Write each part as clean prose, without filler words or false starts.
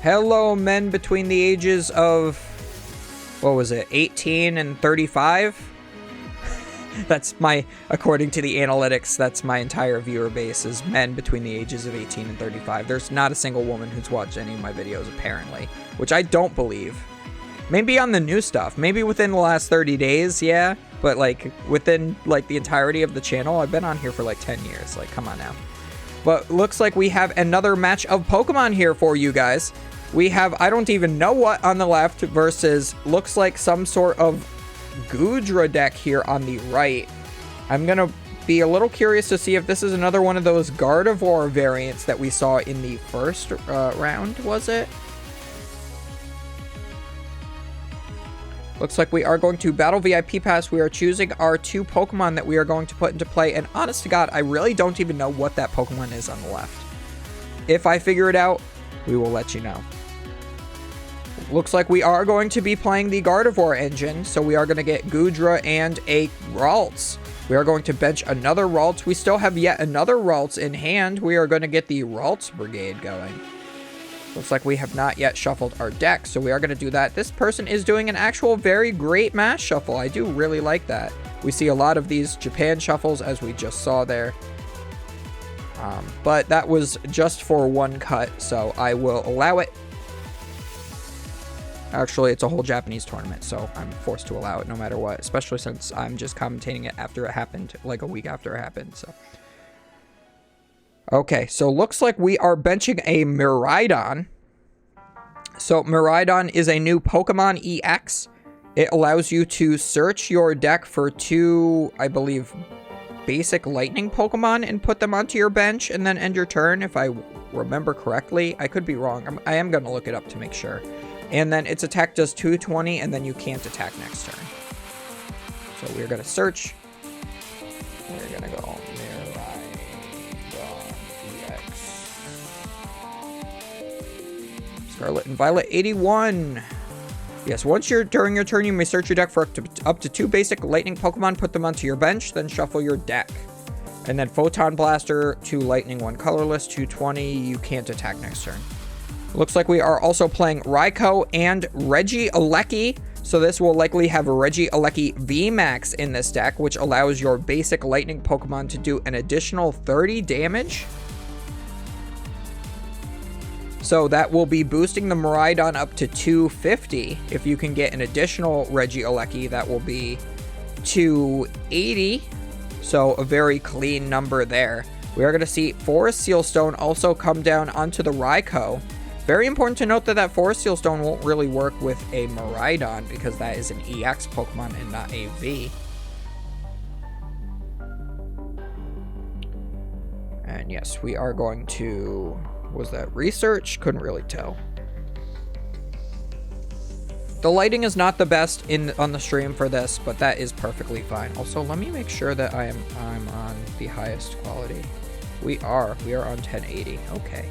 Hello, men between the ages of, what was it, 18 and 35? That's my, according to the analytics, that's my entire viewer base is men between the ages of 18 and 35. There's not a single woman who's watched any of my videos, apparently, which I don't believe. Maybe on the new stuff, maybe within the last 30 days, yeah, but like within like the entirety of the channel, I've been on here for like 10 years, like come on now. But looks like we have another match of Pokemon here for you guys. We have, I don't even know what on the left versus looks like some sort of Goodra deck here on the right. I'm going to be a little curious to see if this is another one of those Gardevoir variants that we saw in the first round, was it? Looks like we are going to Battle VIP Pass. We are choosing our 2 Pokemon that we are going to put into play. And honest to God, I really don't even know what that Pokemon is on the left. If I figure it out, we will let you know. Looks like we are going to be playing the Gardevoir engine. So we are going to get Goodra and a Ralts. We are going to bench another Ralts. We still have yet another Ralts in hand. We are going to get the Ralts Brigade going. Looks like we have not yet shuffled our deck, so we are going to do that. This person is doing an actual very great mass shuffle. I do really like that. We see a lot of these Japan shuffles, as we just saw there. But that was just for one cut, so I will allow it. Actually, it's a whole Japanese tournament, so I'm forced to allow it no matter what, especially since I'm just commentating it after it happened, like a week after it happened, so... Okay, so looks like we are benching a Miraidon. So Miraidon is a new Pokemon EX. It allows you to search your deck for 2, I believe, basic lightning Pokemon and put them onto your bench and then end your turn, if I remember correctly. I could be wrong. I am going to look it up to make sure. And then its attack does 220, and then you can't attack next turn. So we're going to search. We're going to go Scarlet and Violet 81. Yes, once during your turn, you may search your deck for up to 2 basic lightning Pokemon, put them onto your bench, then shuffle your deck. And then Photon Blaster, 2 lightning, 1 colorless, 220. You can't attack next turn. Looks like we are also playing Raikou and Regieleki. So this will likely have a Regieleki VMAX in this deck, which allows your basic lightning Pokemon to do an additional 30 damage. So that will be boosting the Miraidon up to 250. If you can get an additional Regieleki, that will be 280. So a very clean number there. We are going to see Forest Seal Stone also come down onto the Raikou. Very important to note that that Forest Seal Stone won't really work with a Miraidon because that is an EX Pokemon and not a V. And yes, we are going to... Was that research? Couldn't really tell. The lighting is not the best on the stream for this, but that is perfectly fine. Also, let me make sure that I'm on the highest quality. We are on 1080. Okay.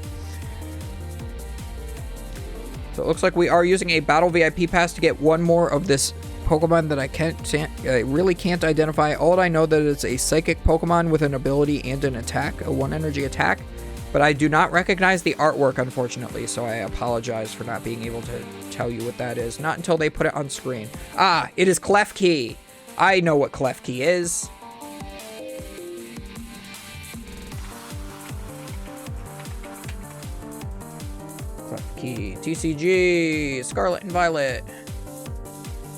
So it looks like we are using a Battle VIP Pass to get one more of this Pokemon that I really can't identify. All I know that it's a Psychic Pokemon with an ability and an attack, a 1 energy attack. But I do not recognize the artwork, unfortunately, so I apologize for not being able to tell you what that is. Not until they put it on screen. Ah, it is Klefki. I know what Klefki is. Klefki, TCG, Scarlet and Violet.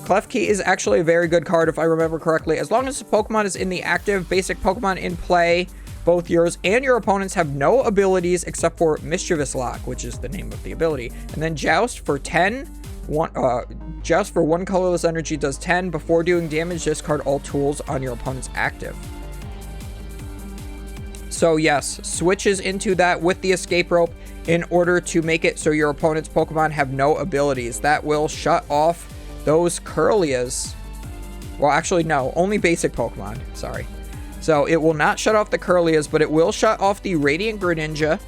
Klefki is actually a very good card, if I remember correctly. As long as the Pokemon is in the active basic Pokemon in play, both yours and your opponents have no abilities except for Mischievous Lock, which is the name of the ability. And then Joust for 10. Joust for 1 colorless energy does 10. Before doing damage, discard all tools on your opponent's active. So yes, switches into that with the escape rope in order to make it so your opponent's Pokemon have no abilities. That will shut off those Kirlias. Well, actually, no, only basic Pokemon. Sorry. So it will not shut off the Kirlias, but it will shut off the Radiant Greninja.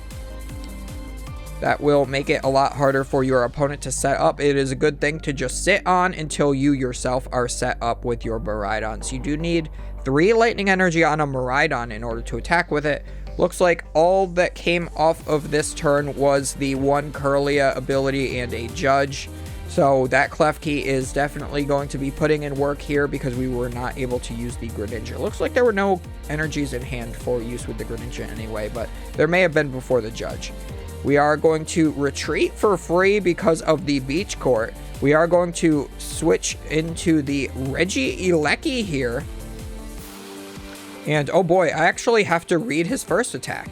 That will make it a lot harder for your opponent to set up. It is a good thing to just sit on until you yourself are set up with your Miraidon. So you do need 3 lightning energy on a Miraidon in order to attack with it. Looks like all that came off of this turn was the one Kirlia ability and a Judge. So that Klefki is definitely going to be putting in work here because we were not able to use the Greninja. Looks like there were no energies in hand for use with the Greninja anyway, but there may have been before the Judge. We are going to retreat for free because of the Beach Court. We are going to switch into the Regieleki here. And oh boy, I actually have to read his first attack.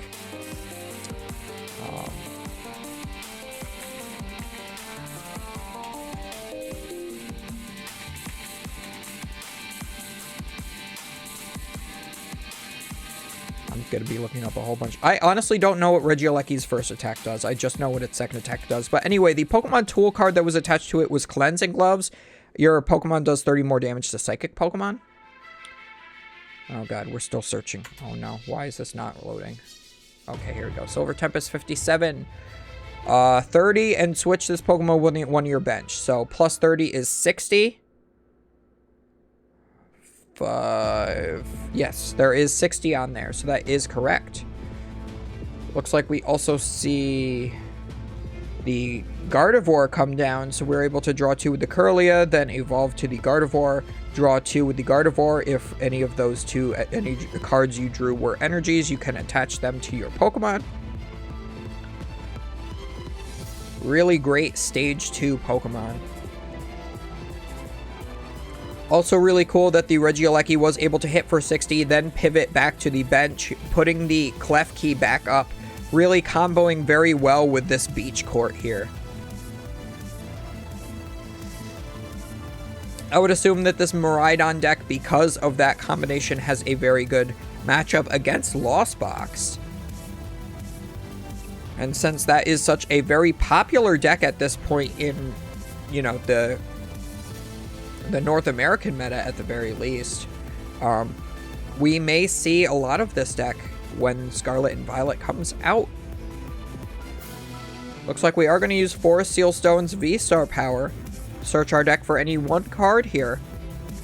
I'm going to be looking up a whole bunch. I honestly don't know what Regieleki's first attack does. I just know what its second attack does. But anyway, the Pokemon tool card that was attached to it was Cleansing Gloves. Your Pokemon does 30 more damage to Psychic Pokemon. Oh god, we're still searching. Oh no, why is this not loading? Okay, here we go. Silver Tempest 57. 30 and switch this Pokemon with one of your bench. So plus 30 is 60. 5. Yes, there is 60 on there, so that is correct. Looks like we also see the Gardevoir come down, so we're able to draw 2 with the Kirlia, then evolve to the Gardevoir, draw 2 with the Gardevoir. If any of those two, any cards you drew were energies, you can attach them to your Pokemon. Really great Stage 2 Pokemon. Also really cool that the Regieleki was able to hit for 60, then pivot back to the bench, putting the Klefki back up. Really comboing very well with this Beach Court here. I would assume that this Miraidon deck, because of that combination, has a very good matchup against Lost Box. And since that is such a very popular deck at this point in, you know, the North American meta at the very least, we may see a lot of this deck when Scarlet and Violet comes out. Looks like we are going to use Forest Seal Stone's V-Star power. Search our deck for any one card here.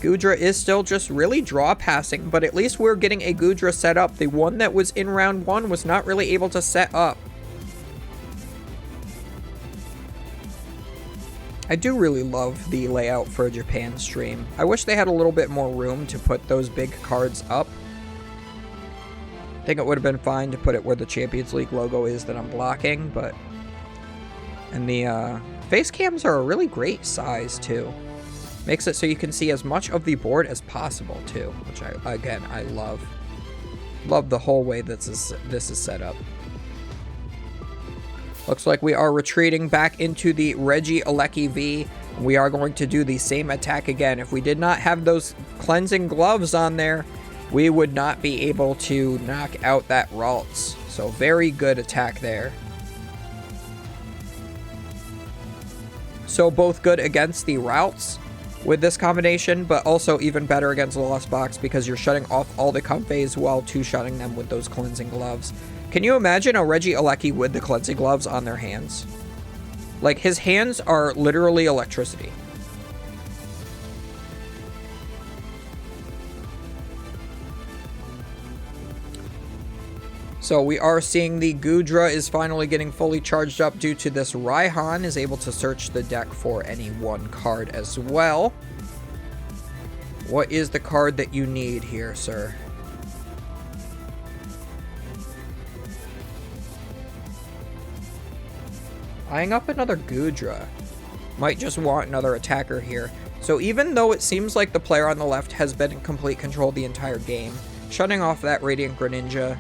Goodra is still just really draw passing, but at least we're getting a Goodra set up. The one that was in round 1 was not really able to set up. I do really love the layout for a Japan stream. I wish they had a little bit more room to put those big cards up. I think it would have been fine to put it where the Champions League logo is that I'm blocking, but... And the face cams are a really great size, too. Makes it so you can see as much of the board as possible, too, which, I love. Love the whole way this is set up. Looks like we are retreating back into the Regieleki V. We are going to do the same attack again. If we did not have those cleansing gloves on there, we would not be able to knock out that Ralts. So very good attack there. So both good against the Ralts with this combination, but also even better against the Lost Box because you're shutting off all the Comfeys while two-shotting them with those cleansing gloves. Can you imagine a Regieleki with the cleansing gloves on their hands? Like, his hands are literally electricity. So we are seeing the Goodra is finally getting fully charged up due to this Raihan is able to search the deck for any one card as well. What is the card that you need here, sir? Eyeing up another Goodra. Might just want another attacker here. So even though it seems like the player on the left has been in complete control the entire game, shutting off that Radiant Greninja,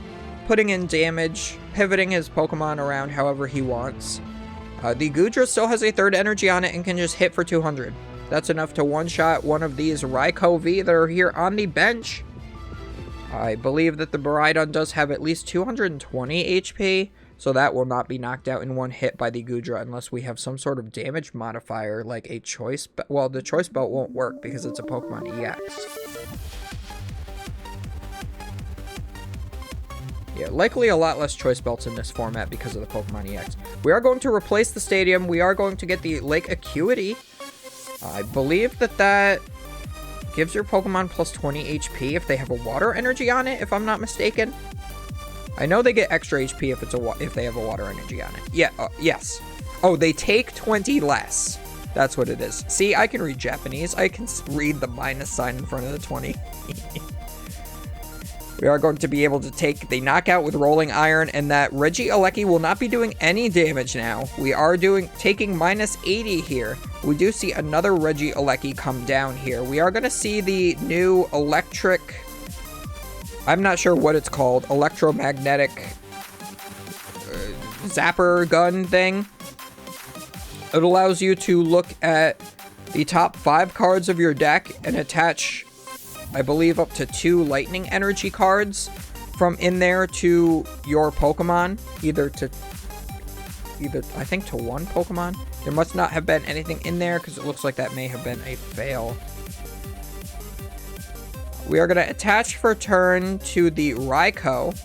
putting in damage, pivoting his Pokemon around however he wants. The Goodra still has a third energy on it and can just hit for 200. That's enough to one-shot one of these Raikou V that are here on the bench. I believe that the Miraidon does have at least 220 HP, so that will not be knocked out in one hit by the Goodra unless we have some sort of damage modifier like a choice belt. Well, the choice belt won't work because it's a Pokemon EX. Yeah, likely a lot less choice belts in this format because of the Pokemon EX. We are going to replace the stadium. We are going to get the Lake Acuity. I believe that gives your Pokemon plus 20 HP if they have a water energy on it, if I'm not mistaken. I know they get extra HP if if they have a water energy on it. Yeah, yes. Oh, they take 20 less. That's what it is. See, I can read Japanese. I can read the minus sign in front of the 20. We are going to be able to take the knockout with Rolling Iron, and that Regieleki will not be doing any damage now. We are taking minus 80 here. We do see another Regieleki come down here. We are going to see the new electric... I'm not sure what it's called. Electromagnetic zapper gun thing. It allows you to look at the top 5 cards of your deck and attach, I believe, up to 2 lightning energy cards from in there to your Pokemon. Either I think to one Pokemon. There must not have been anything in there because it looks like that may have been a fail. We are going to attach for turn to the Raikou.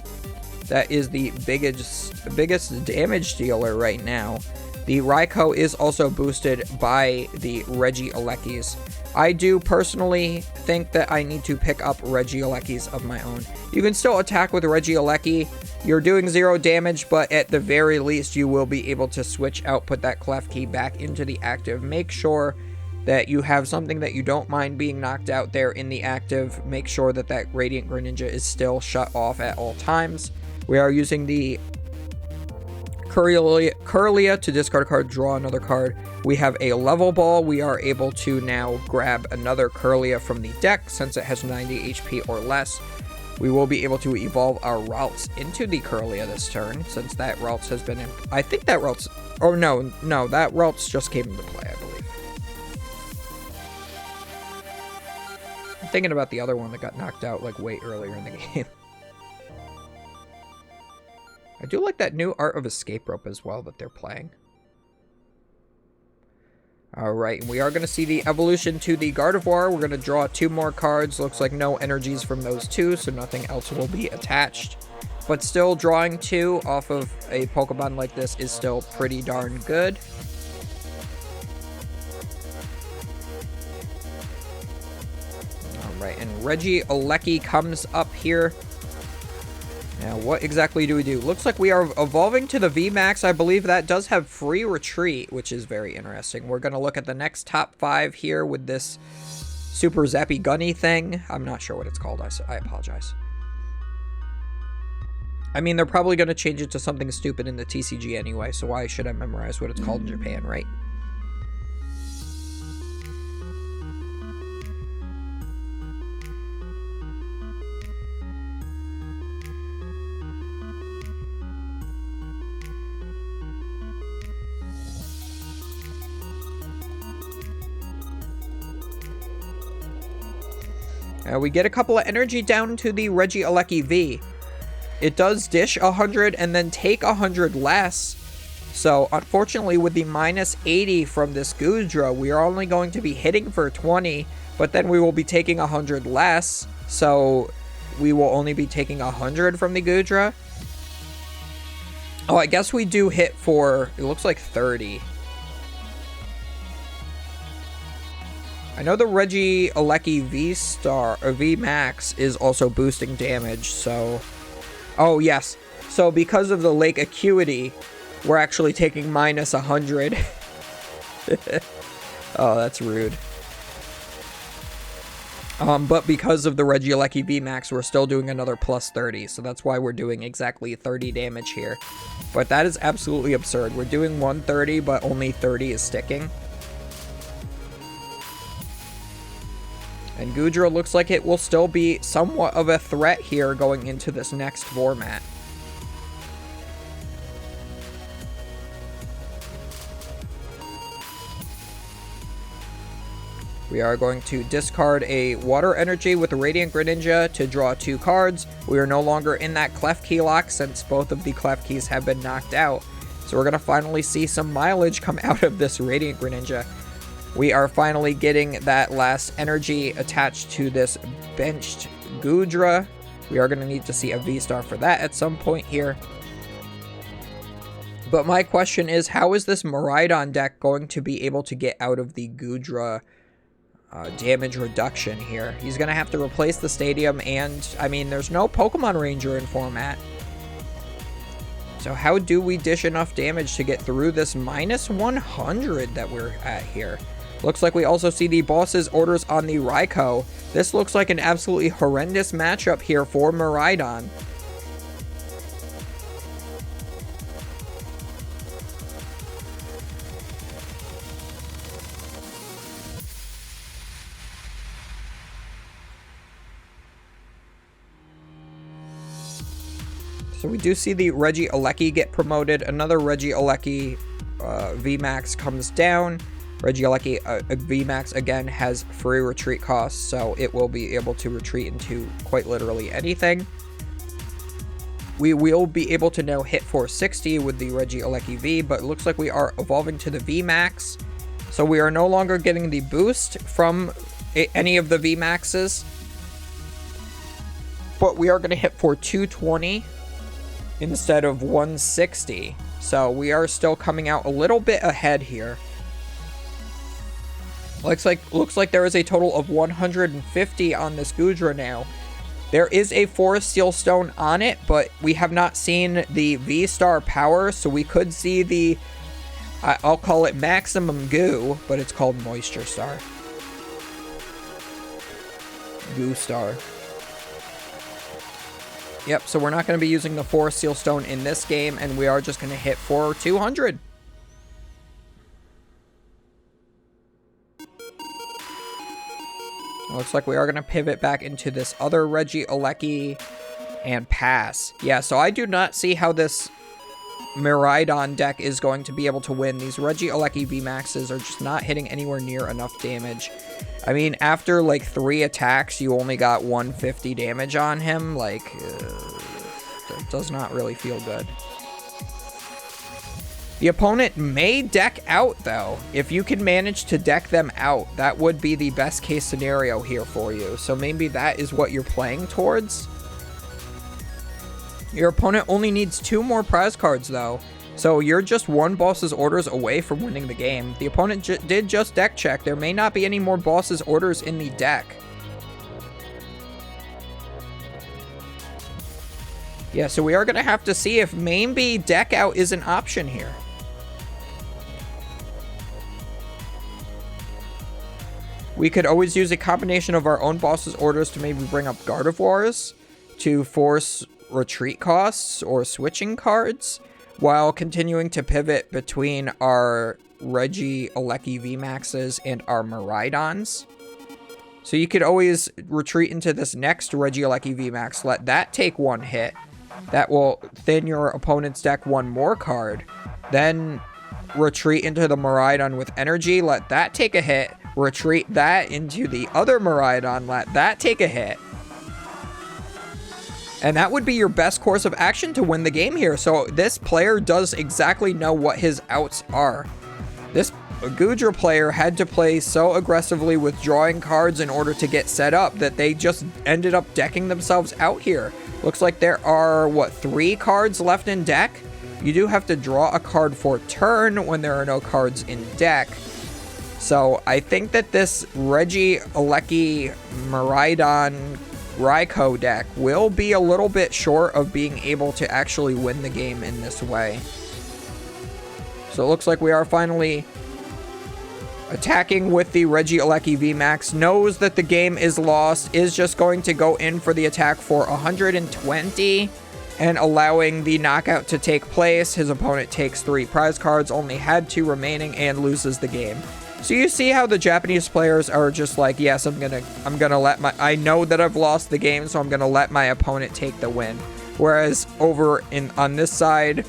That is the biggest damage dealer right now. The Raikou is also boosted by the Regielekis. I do personally think that I need to pick up Regielekis of my own. You can still attack with Regieleki. You're doing 0 damage, but at the very least, you will be able to switch out, put that clef key back into the active. Make sure that you have something that you don't mind being knocked out there in the active. Make sure that that Radiant Greninja is still shut off at all times. We are using the Kirlia to discard a card, draw another card. We have a level ball. We are able to now grab another Kirlia from the deck since it has 90 HP or less. We will be able to evolve our Ralts into the Kirlia this turn since that Ralts has been in... I think that Ralts... Oh, no, that Ralts just came into play, I believe. I'm thinking about the other one that got knocked out like way earlier in the game. I do like that new Art of Escape Rope as well that they're playing. Alright, and we are going to see the evolution to the Gardevoir. We're going to draw 2 more cards. Looks like no energies from those 2, so nothing else will be attached. But still, drawing 2 off of a Pokemon like this is still pretty darn good. Alright, and Regieleki comes up here. Now, what exactly do we do? Looks like we are evolving to the VMAX. I believe that does have free retreat, which is very interesting. We're going to look at the next top 5 here with this Super Zappy Gunny thing. I'm not sure what it's called. I apologize. I mean, they're probably going to change it to something stupid in the TCG anyway, so why should I memorize what it's called in Japan, right? We get a couple of energy down to the Regieleki V. It does dish 100 and then take 100 less. So, unfortunately, with the minus 80 from this Goodra, we are only going to be hitting for 20, but then we will be taking 100 less. So, we will only be taking 100 from the Goodra. Oh, I guess we do hit for, it looks like 30. I know the Regieleki V-Star, or V-Max, is also boosting damage, so... Oh, yes. So, because of the Lake Acuity, we're actually taking minus 100. Oh, that's rude. But because of the Regieleki V-Max, we're still doing another plus 30, so that's why we're doing exactly 30 damage here. But that is absolutely absurd. We're doing 130, but only 30 is sticking. And Goodra looks like it will still be somewhat of a threat here going into this next format. We are going to discard a Water Energy with a Radiant Greninja to draw 2 cards. We are no longer in that Clef Key lock since both of the Clef Keys have been knocked out. So we're going to finally see some mileage come out of this Radiant Greninja. We are finally getting that last energy attached to this benched Goodra. We are going to need to see a V-Star for that at some point here. But my question is, how is this Miraidon deck going to be able to get out of the Goodra damage reduction here? He's going to have to replace the stadium, and, I mean, there's no Pokemon Ranger in format. So how do we dish enough damage to get through this minus 100 that we're at here? Looks like we also see the boss's orders on the Raikou. This looks like an absolutely horrendous matchup here for Miraidon. So we do see the Regieleki get promoted. Another Regieleki VMAX comes down. Regieleki VMAX again has free retreat costs, so it will be able to retreat into quite literally anything. We will be able to now hit 460 with the Regieleki V, but it looks like we are evolving to the VMAX. So we are no longer getting the boost from any of the VMAXs, but we are going to hit for 220 instead of 160. So we are still coming out a little bit ahead here. Looks like there is a total of 150 on this Goodra now. There is a Forest Seal Stone on it, but we have not seen the V-Star power, so we could see the, I'll call it Maximum Goo, but it's called Moisture Star. Goo Star. Yep, so we're not going to be using the Forest Seal Stone in this game, and we are just going to hit for 200. Looks like we are going to pivot back into this other Regieleki and pass. Yeah, so I do not see how this Miraidon deck is going to be able to win. These Regieleki VMAXs are just not hitting anywhere near enough damage. I mean, after like 3 attacks, you only got 150 damage on him. Like, it does not really feel good. The opponent may deck out, though. If you can manage to deck them out, that would be the best case scenario here for you. So maybe that is what you're playing towards. Your opponent only needs 2 more prize cards, though. So you're just 1 boss's orders away from winning the game. The opponent did just deck check. There may not be any more boss's orders in the deck. Yeah, so we are going to have to see if maybe deck out is an option here. We could always use a combination of our own boss's orders to maybe bring up Gardevoirs to force retreat costs or switching cards, while continuing to pivot between our Regieleki VMAXs and our Miraidons. So you could always retreat into this next Regieleki VMAX, let that take 1 hit. That will thin your opponent's deck 1 more card. Then retreat into the Miraidon with energy, let that take a hit. Retreat that into the other Miraidon, let that take a hit. And that would be your best course of action to win the game here. So this player does exactly know what his outs are. This Goodra player had to play so aggressively with drawing cards in order to get set up that they just ended up decking themselves out here. Looks like there are, what, 3 cards left in deck? You do have to draw a card for turn when there are no cards in deck. So I think that this Regieleki Miraidon Raikou deck will be a little bit short of being able to actually win the game in this way. So it looks like we are finally attacking with the Regieleki VMAX. Knows that the game is lost, is just going to go in for the attack for 120 and allowing the knockout to take place. His opponent takes 3 prize cards, only had 2 remaining, and loses the game. So you see how the Japanese players are just like, yes, I'm gonna let I know that I've lost the game, so I'm gonna let my opponent take the win. Whereas over on this side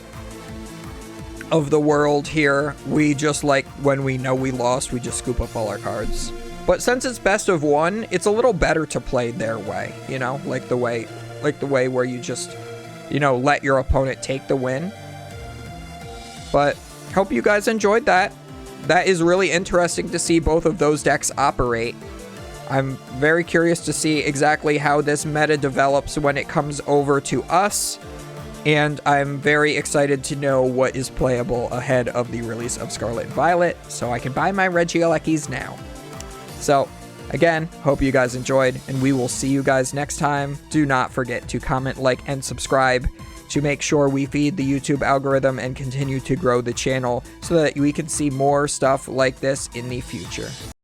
of the world here, we just, like, when we know we lost, we just scoop up all our cards. But since it's best of 1, it's a little better to play their way, you know, like the way where you just, you know, let your opponent take the win. But hope you guys enjoyed that. That is really interesting to see both of those decks operate. I'm very curious to see exactly how this meta develops when it comes over to us, and I'm very excited to know what is playable ahead of the release of Scarlet and Violet, so I can buy my Regielekis now. So, again, hope you guys enjoyed, and we will see you guys next time. Do not forget to comment, like, and subscribe to make sure we feed the YouTube algorithm and continue to grow the channel so that we can see more stuff like this in the future.